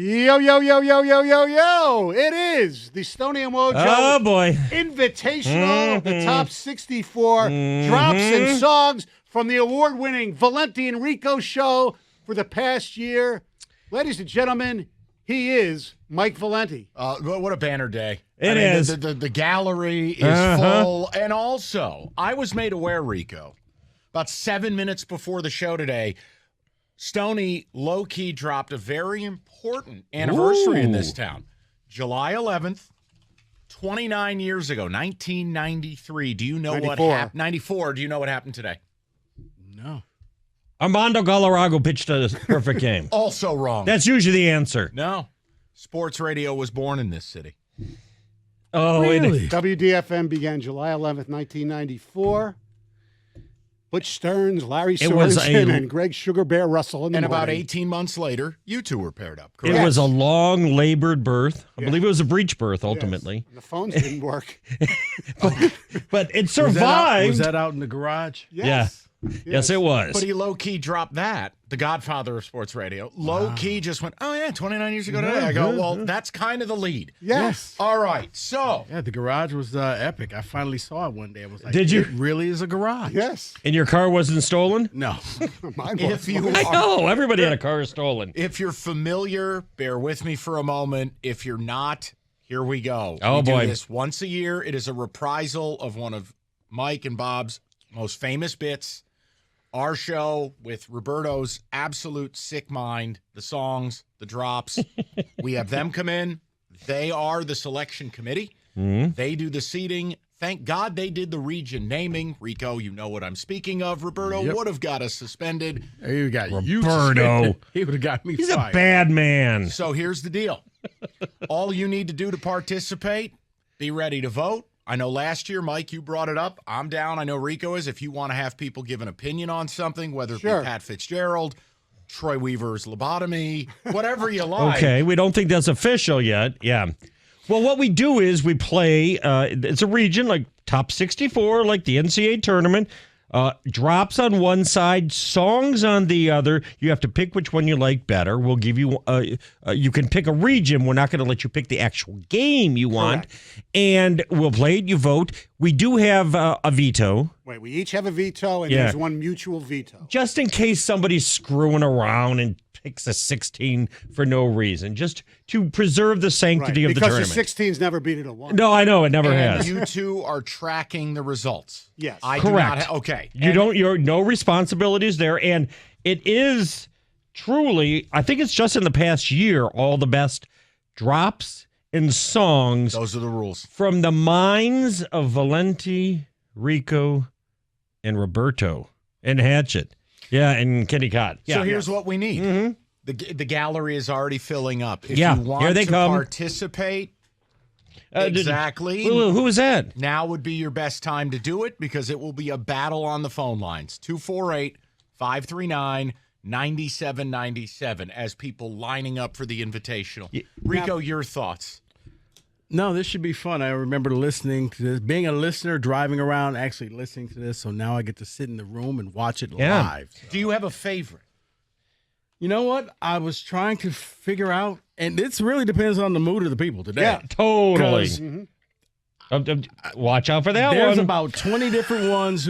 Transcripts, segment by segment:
Yo, yo, yo, yo, yo, yo, yo. It is the Stoney and Wojo Oh, boy. Invitational, the top 64 drops and songs from the award-winning Valenti and Rico show for the past year. Ladies and gentlemen, he is Mike Valenti. What a banner day. It is. The gallery is full. And also, I was made aware, Rico, about 7 minutes before the show today, Stoney low-key dropped a very important anniversary in this town. July 11th, 29 years ago, 1993. Do you know 94. what happened? 94. Do you know what happened today? No. Armando Galarrago pitched a perfect game. Also wrong. That's usually the answer. No. Sports radio was born in this city. Oh, Really? WDFM began July 11th, 1994. Butch Stearns, Larry Sorensen, and Greg Sugar Bear Russell in the And morning. about 18 months later, you two were paired up, correct? It was a long, labored birth. I Yeah. believe it was a breech birth, ultimately. Yes. The phones didn't work. But it survived. Was that out in the garage? Yes. Yes, it was. But he low-key dropped that, the godfather of sports radio. Low-key just went, oh, yeah, 29 years ago today. I go, well, that's kind of the lead. Yes. All right, so. Yeah, the garage was epic. I finally saw it one day. I was like, Did you? It really is a garage. Yes. And your car wasn't stolen? No. Mine was. If you I are, know. Everybody had a car stolen. if you're familiar, bear with me for a moment. If you're not, here we go. Oh, we boy. do this once a year. It is a reprisal of one of Mike and Bob's most famous bits. Our show with Roberto's absolute sick mind, the songs, the drops. We have them come in. They are the selection committee. They do the seating. Thank God they did the region naming. Rico, you know what I'm speaking of. Roberto would have got us suspended. There you got you. Roberto. suspended. He would have got me He's fired. a bad man. So here's the deal. All you need to do to participate, be ready to vote. I know last year, Mike, you brought it up. I'm down. I know Rico is. If you want to have people give an opinion on something, whether it Sure. be Pat Fitzgerald, Troy Weaver's lobotomy, whatever you like. Okay, we don't think that's official yet. Yeah. Well, what we do is we play, it's a region like top 64, like the NCAA tournament. Drops on one side, songs on the other. You have to pick which one you like better. We'll give you, you can pick a region. We're not going to let you pick the actual game you want. And we'll play it, you vote. We do have a veto. Wait, we each have a veto, and Yeah. there's one mutual veto. Just in case somebody's screwing around and picks a 16 for no reason, just to preserve the sanctity of the Because tournament. the 16's never beat it a 1. No, I know it never And has. you two are tracking the results. Yes. I Correct. do not. Okay. You're no responsibilities there, and it is truly. I think it's just in the past year all the best drops and songs Those are the rules. from the minds of Valenti, Rico, and Roberto and Hatchet. Yeah, and Kenny Cott. Yeah. So here's what we need. Mhm. The gallery is already filling up. If Yeah, you want here they to come. participate, Did- exactly. Who was that? Now would be your best time to do it because it will be a battle on the phone lines. 248-539-9797 as people lining up for the invitational. Rico, your thoughts? No, this should be fun. I remember listening to this, being a listener, driving around, actually listening to this. So now I get to sit in the room and watch it Yeah. live. So. Do you have a favorite? You know what? I was trying to figure out, and this really depends on the mood of the people today. Yeah. Totally. 'Cause Watch out for that There's one. about 20 different ones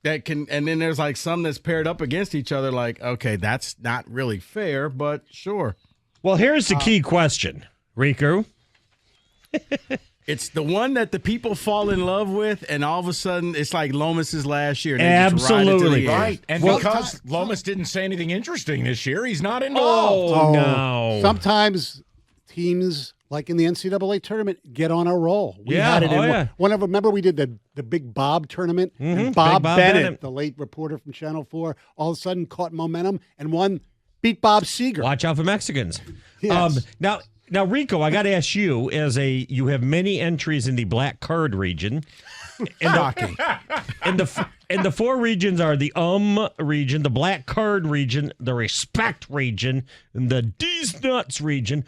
that can, and then there's like some that's paired up against each other. Like, okay, that's not really fair, but sure. Well, here's the key question, Rico. It's the one that the people fall in love with, and all of a sudden it's like Lomas's last year. And they just ride it to the Absolutely. end. Right. And Well, because Lomas didn't say anything interesting this year, he's not involved. Oh, no. Sometimes teams, like in the NCAA tournament, get on a roll. We Yeah, had it in yeah. remember we did the Big Bob tournament? And Big Bob Bob Bennett, Bennett. the late reporter from Channel 4, all of a sudden caught momentum and beat Bob Seeger. Watch out for Mexicans. Yes. Now, Rico, I got to ask you, you have many entries in the black card region. Shocking. And the four regions are the region, the black card region, the respect region, and the D's nuts region.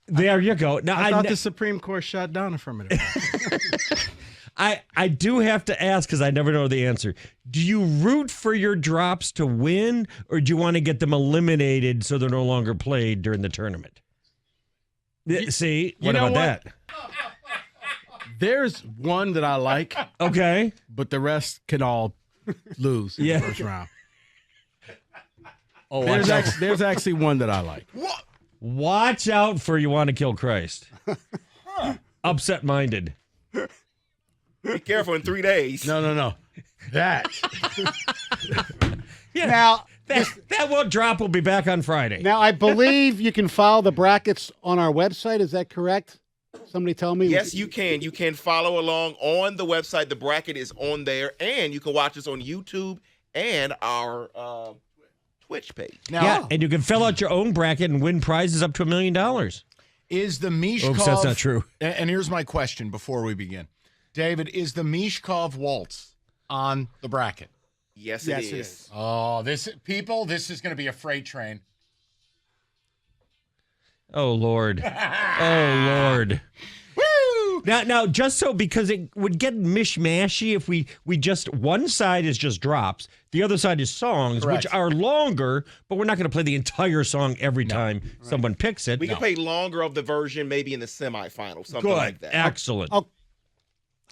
There you go. Now I thought the Supreme Court shot down affirmative. I do have to ask because I never know the answer. Do you root for your drops to win, or do you want to get them eliminated so they're no longer played during the tournament? See, what about that? There's one that I like, Okay. but the rest can all lose in the first round. Oh, There's actually one that I like. watch out for You Want to Kill Christ. Upset-minded. Be careful in 3 days. No. That. Yeah. Now, That drop will be back on Friday. now I believe you can follow the brackets on our website. Is that correct? Somebody tell me. Yes, you can. You can follow along on the website. The bracket is on there, and you can watch us on YouTube and our Twitch page. Now, Yeah, and you can fill out your own bracket and win prizes up to $1 million. is the Mishkov... Oops, that's not true. And here's my question before we begin. David, is the Mishkov waltz on the bracket? Yes, Yes, it is. Oh, this is going to be a freight train. Oh, Lord. Oh, Lord. Woo! Now, just so, because it would get mishmashy if we just, one side is just drops, the other side is songs, Correct. which are longer, but we're not going to play the entire song every time someone picks it. We can play longer of the version maybe in the semifinal, something like that. Excellent. Oh.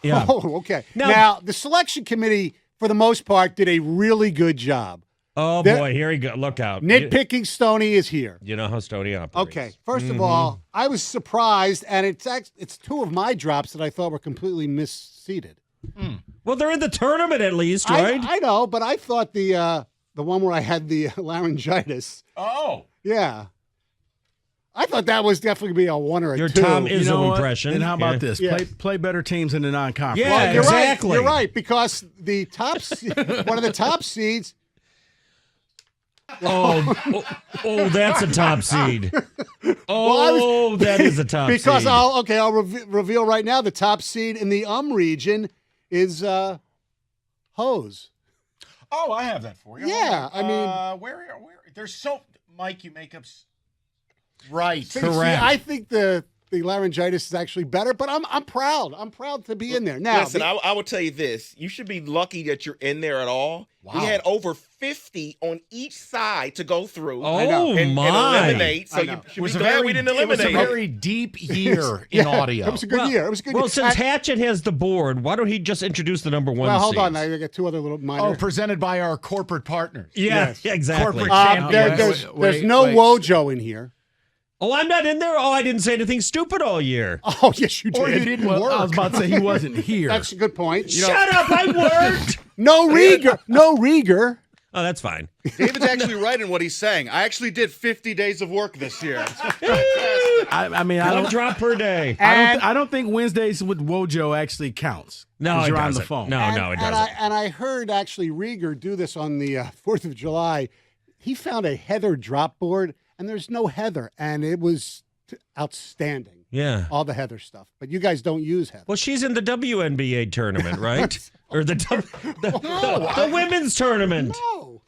Yeah. Oh, okay. Now- Now, the selection committee, for the most part, did a really good job. Oh, There- boy, here we go. Look out. Nitpicking Stoney is here. You know how Stoney operates. Okay. First of all, I was surprised, and it's two of my drops that I thought were completely misseeded. Well, they're in the tournament at least, right? I know, but I thought the one where I had the laryngitis. Oh. Yeah. I thought that was definitely be a one or a Your two. Tom You Izzo know what? impression. And how about Yeah. this? Yeah. Play better teams in the non-conference. Yeah, Well, you're exactly. right. You're right, because the top one of the top seeds. Oh, that's a top seed. Well, That is a top Because seed. I'll reveal right now the top seed in the region is Hose. Oh, I have that for you. Yeah, I mean- where there's so Mike, you make up right. See, Correct. I think the laryngitis is actually better, but I'm proud. I'm proud to be in there. Now, Listen, I will tell you this. You should be lucky that you're in there at all. Wow. We had over 50 on each side to go through Oh, and my. eliminate. So I you know. should be glad we didn't it was a eliminate. very deep year in audio. it was a good year. It was a good Well, year. since Hatchet has the board, why don't he just introduce the number one well, hold seeds? on. I got two other little minor. Oh, presented by our corporate partners. Yeah, Yes. exactly. Corporate champion. There's no Wojo in here. Oh, I'm not in there? Oh, I didn't say anything stupid all year. Oh, yes, you did. Or you didn't Well, work. I was about to say he wasn't here. That's a good point. Shut up, I worked. No Rieger. No Rieger. Oh, that's fine. David's actually right in what he's saying. I actually did 50 days of work this year. I mean, I One don't, drop per day. I don't think Wednesdays with Wojo actually counts. No, 'cause it you're on doesn't. the phone. No, it And doesn't. I heard actually Rieger do this on the 4th of July. He found a Heather drop board, and there's no Heather, and it was outstanding. Yeah. All the Heather stuff. But you guys don't use Heather. Well, she's in the WNBA tournament, right? Or the women's tournament. No.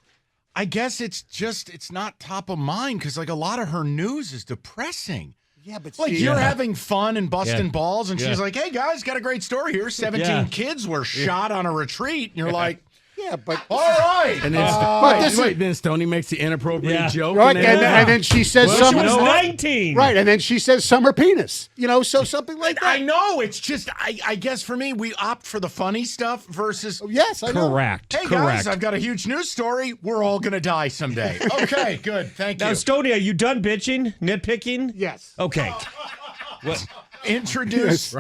I guess it's not top of mind because like a lot of her news is depressing. Yeah, but Like see, you're having fun and busting Yeah. balls, and Yeah. she's like, "Hey guys, got a great story here. 17 Yeah. kids were shot on a retreat." And you're like, yeah, but "All right." And then, this wait, then Stoney makes the inappropriate Yeah. joke. right, and then, and then she says Well, she summer, was 19. right, and then she says summer penis. So something like that. I know. It's just, I guess for me, we opt for the funny stuff versus. Yes, I know. Correct. Hey Correct. guys, I've got a huge news story. We're all gonna die someday. Okay, good. Thank Now, you. Stoney, are you done bitching, nitpicking? Yes. Okay. Introduce.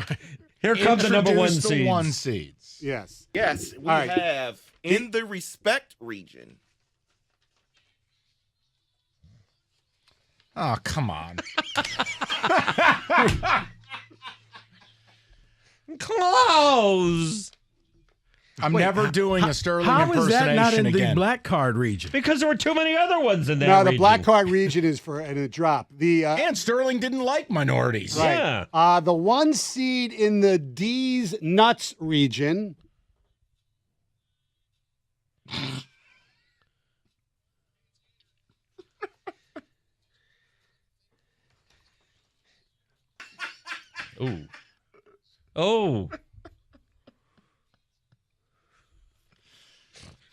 Here comes the number one introduce the seeds. one seeds. Yes. Yes, we All right. have in the respect region. Oh, come on. Close. I'm never doing a Sterling How is that impersonation not in again. the black card region? Because there were too many other ones in that No, the region. black card region is for a drop. The And Sterling didn't like minorities. Yeah. the one seed in the D's nuts region. Ooh. Oh.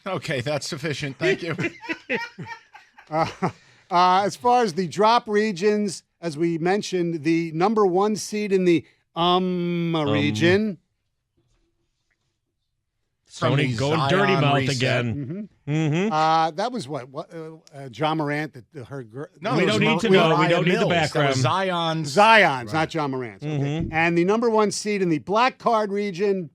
Okay, that's sufficient. Thank you. As far as the drop regions, as we mentioned, the number 1 seed in the region. Stoney the going Zion dirty mouth reset. again. That was what John Morant. Her No, We it was don't need to Mariah know. We don't need the Mills. That background. was Zion's. Zion's, not John Morant's. Okay. And the number 1 seed in the black card region.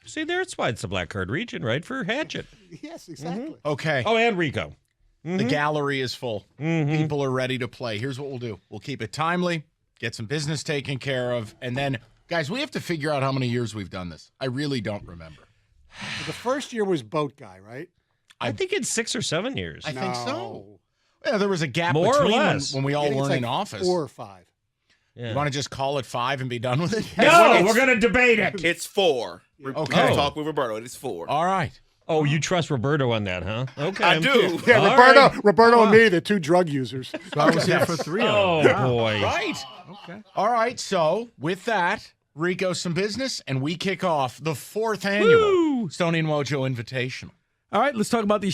See, that's why it's the black card region, right? For Hatchet. Yes, exactly. Okay. Oh, and Rico. The gallery is full. People are ready to play. Here's what we'll do. We'll keep it timely, get some business taken care of, and then, guys, we have to figure out how many years we've done this. I really don't remember. The first year was Boat Guy, right? I think it's 6 or 7 years. I think so. No. Yeah, there was a gap More or between less. when we I all think it's weren't like in office. 4 or 5. Yeah. You want to just call it 5 and be done with it? No, we're going to debate it. It's 4. Okay. I'll talk with Roberto. It is 4. All right. Oh, you trust Roberto on that, huh? Okay. I do. Yeah, All Roberto and me, the 2 drug users. So I was here for 3 Oh, of them. boy. Right. Okay. All right. So with that, Rico, some business, and we kick off the 4th annual Stoney and Wojo Invitational. All right, let's talk about these